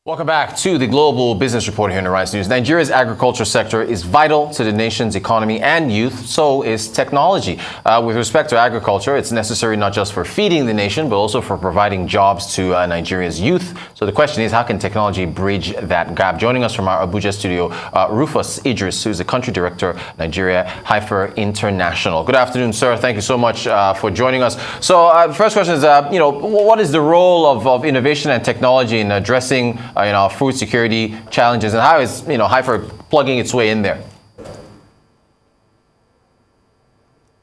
Welcome back to the Global Business Report here in Arise News. Nigeria's agriculture sector is vital to the nation's economy and youth, so is technology. With respect to agriculture, it's necessary not just for feeding the nation, but also for providing jobs to Nigeria's youth. So the question is, how can technology bridge that gap? Joining us from our Abuja studio, Rufus Idris, who's the country director, Nigeria Heifer International. Good afternoon, sir. Thank you so much for joining us. So the first question is, what is the role of innovation and technology in addressing food security challenges, and how is Heifer plugging its way in there?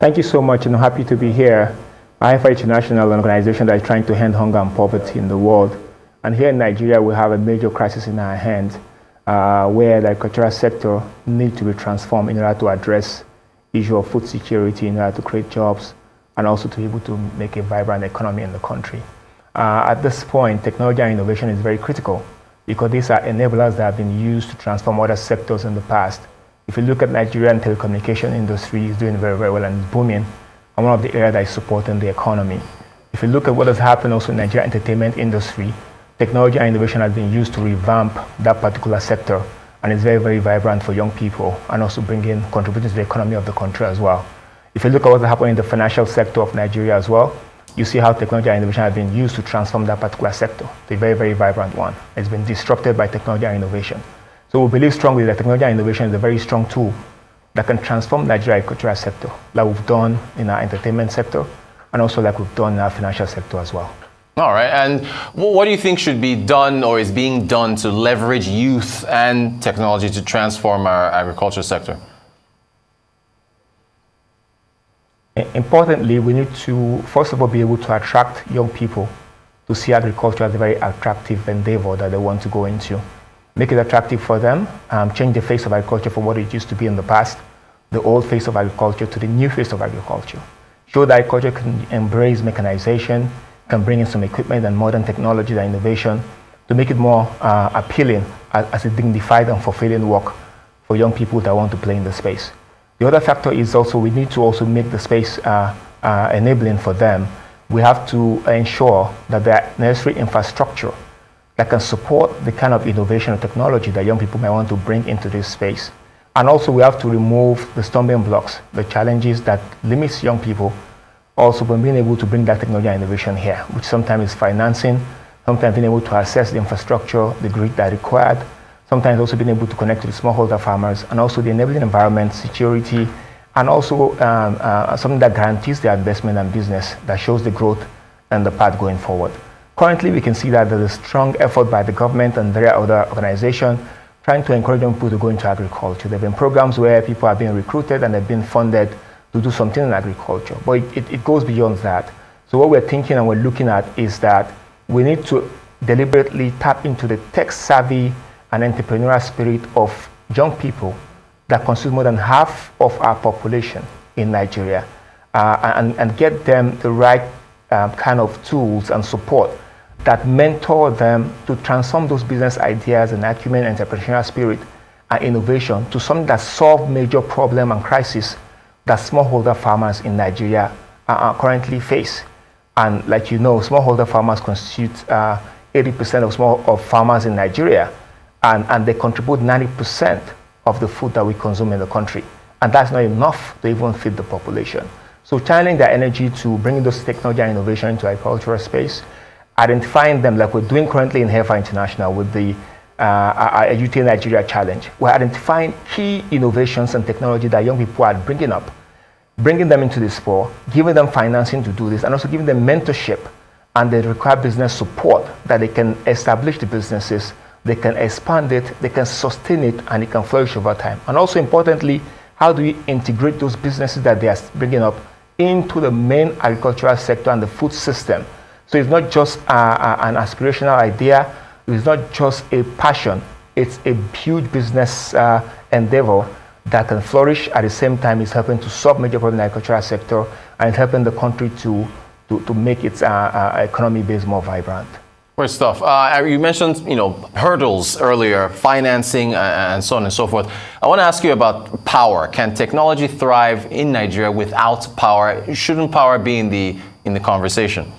Thank you so much, and I'm happy to be here. Heifer International, an organization that is trying to end hunger and poverty in the world. And here in Nigeria, we have a major crisis in our hands, where the agricultural sector needs to be transformed in order to address the issue of food security, in order to create jobs, and also to be able to make a vibrant economy in the country. At this point, technology and innovation is very critical, because these are enablers that have been used to transform other sectors in the past. If you look at Nigerian telecommunication industry, is doing very, very well and booming, and one of the areas that is supporting the economy. If you look at what has happened also in Nigerian entertainment industry, technology and innovation has been used to revamp that particular sector, and it's very, very vibrant for young people, and also contributing to the economy of the country as well. If you look at what's happening in the financial sector of Nigeria as well, you see how technology and innovation have been used to transform that particular sector, the very, very vibrant one. It's been disrupted by technology and innovation. So we believe strongly that technology and innovation is a very strong tool that can transform Nigeria's agricultural sector, like we've done in our entertainment sector, and also like we've done in our financial sector as well. All right, and what do you think should be done or is being done to leverage youth and technology to transform our agriculture sector? Importantly, we need to, first of all, be able to attract young people to see agriculture as a very attractive endeavor that they want to go into. Make it attractive for them, change the face of agriculture from what it used to be in the past, the old face of agriculture, to the new face of agriculture. Show that agriculture can embrace mechanization, can bring in some equipment and modern technology and innovation to make it more appealing as a dignified and fulfilling work for young people that want to play in the space. The other factor is also we need to also make the space enabling for them. We have to ensure that there are necessary infrastructure that can support the kind of innovation and technology that young people might want to bring into this space. And also we have to remove the stumbling blocks, the challenges that limits young people also from being able to bring that technology and innovation here, which sometimes is financing, sometimes being able to access the infrastructure, the grid that required, sometimes also being able to connect to the smallholder farmers, and also the enabling environment, security, and also something that guarantees their investment and business, that shows the growth and the path going forward. Currently, we can see that there's a strong effort by the government and various other organizations trying to encourage young people to go into agriculture. There have been programs where people are being recruited and they've been funded to do something in agriculture, but it goes beyond that. So what we're thinking and we're looking at is that we need to deliberately tap into the tech-savvy and entrepreneurial spirit of young people that constitute more than half of our population in Nigeria, and get them the right kind of tools and support that mentor them to transform those business ideas and acumen, entrepreneurial spirit, and innovation to something that solves major problem and crisis that smallholder farmers in Nigeria currently face. And like you know, smallholder farmers constitute 80% of farmers in Nigeria, and they contribute 90% of the food that we consume in the country. And that's not enough to even feed the population. So channeling their energy to bring those technology and innovation into agricultural space, identifying them like we're doing currently in Heifer International with the UT Nigeria Challenge. We're identifying key innovations and technology that young people are bringing up, bringing them into this fore, giving them financing to do this, and also giving them mentorship and the required business support that they can establish the businesses, they can expand it, they can sustain it, and it can flourish over time. And also importantly, how do we integrate those businesses that they are bringing up into the main agricultural sector and the food system? So it's not just an aspirational idea, it's not just a passion, it's a huge business endeavor that can flourish. At the same time, it's helping to solve major problems in the agricultural sector, and it's helping the country to make its economy base more vibrant. Great stuff. You mentioned, hurdles earlier, financing and so on and so forth. I want to ask you about power. Can technology thrive in Nigeria without power? Shouldn't power be in the conversation?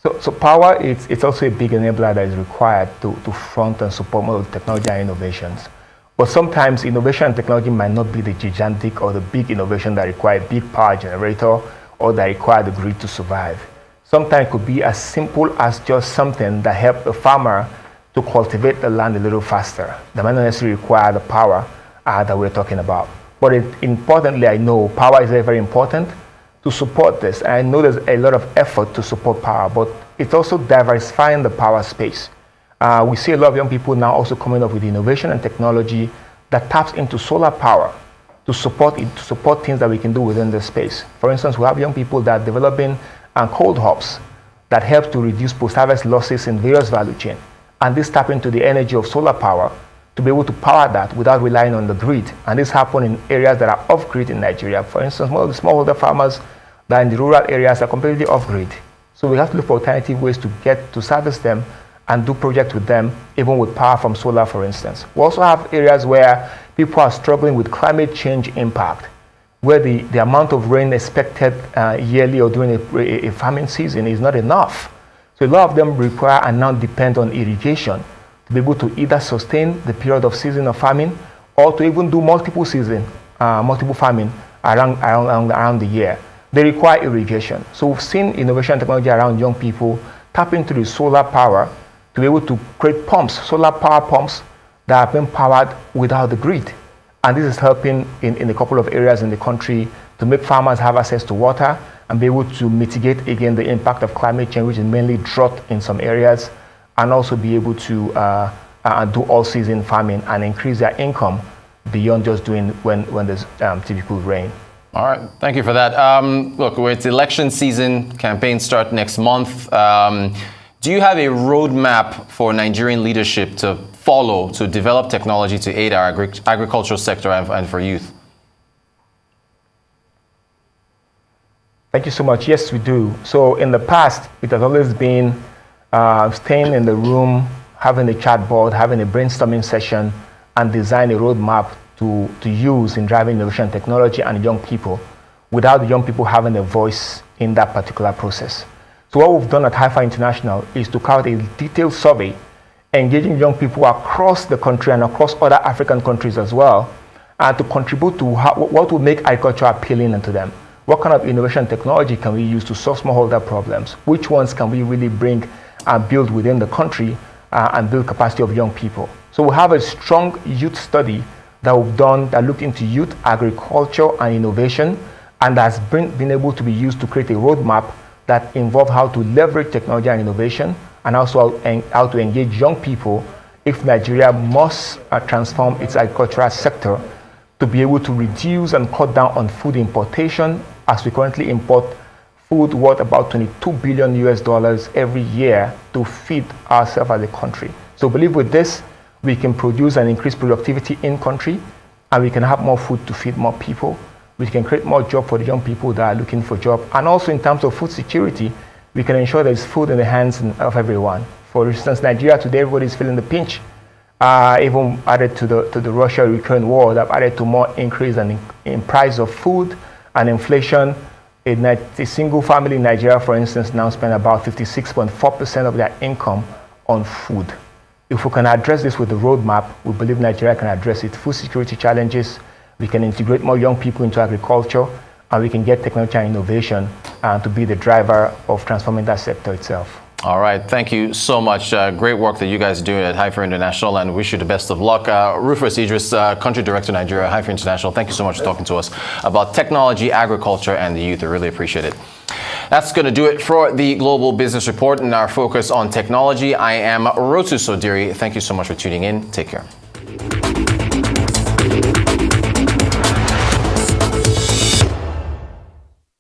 So power, it's also a big enabler that is required to front and support more technology and innovations. But sometimes innovation and technology might not be the gigantic or the big innovation that require a big power generator or that require the grid to survive. Sometimes it could be as simple as just something that helps the farmer to cultivate the land a little faster. That might not necessarily require the power that we're talking about. But importantly, I know power is very, very important to support this. And I know there's a lot of effort to support power, but it's also diversifying the power space. We see a lot of young people now also coming up with innovation and technology that taps into solar power to support things that we can do within the space. For instance, we have young people that are developing cold hubs that help to reduce post-harvest losses in various value chain. And this tap into the energy of solar power to be able to power that without relying on the grid. And this happens in areas that are off-grid in Nigeria. For instance, most of the smallholder farmers that are in the rural areas are completely off-grid. So we have to look for alternative ways to get to service them and do projects with them, even with power from solar, for instance. We also have areas where people are struggling with climate change impact, where the amount of rain expected yearly or during a farming season is not enough. So a lot of them require and now depend on irrigation to be able to either sustain the period of season of farming or to even do multiple farming around the year. They require irrigation. So we've seen innovation technology around young people tap into the solar power to be able to create pumps, solar power pumps that are being powered without the grid. And this is helping in a couple of areas in the country to make farmers have access to water and be able to mitigate again the impact of climate change, which is mainly drought in some areas, and also be able to do all-season farming and increase their income beyond just doing when there's typical rain. All right, thank you for that. Look, it's election season, campaigns start next month. Do you have a roadmap for Nigerian leadership to follow to develop technology to aid our agricultural sector and for youth? Thank you so much. Yes, we do. So in the past, it has always been staying in the room, having a chat board, having a brainstorming session, and design a roadmap to use in driving innovation technology and young people without the young people having a voice in that particular process. So what we've done at HiFi International is to carry out a detailed survey engaging young people across the country and across other African countries as well, and to contribute to what will make agriculture appealing to them. What kind of innovation technology can we use to solve smallholder problems? Which ones can we really bring and build within the country and build capacity of young people? So we have a strong youth study that we've done that looked into youth agriculture and innovation, and has been able to be used to create a roadmap that involve how to leverage technology and innovation, and also how to engage young people if Nigeria must transform its agricultural sector to be able to reduce and cut down on food importation, as we currently import food worth about $22 billion every year to feed ourselves as a country. So believe with this, we can produce and increase productivity in country, and we can have more food to feed more people. We can create more jobs for the young people that are looking for jobs. And also in terms of food security, we can ensure there's food in the hands of everyone. For instance, Nigeria today, everybody is feeling the pinch. Even added to the Russia-Ukraine war, that added to more increase in price of food and inflation. A single family in Nigeria, for instance, now spend about 56.4% of their income on food. If we can address this with the roadmap, we believe Nigeria can address its food security challenges. We can integrate more young people into agriculture, and we can get technology and innovation to be the driver of transforming that sector itself. All right, thank you so much. Great work that you guys are doing at HiFi International, and wish you the best of luck. Rufus Idris, Country Director, Nigeria, HiFi International, thank you so much for talking to us about technology, agriculture, and the youth. I really appreciate it. That's going to do it for the Global Business Report and our focus on technology. I am Rotu Sodiri. Thank you so much for tuning in. Take care.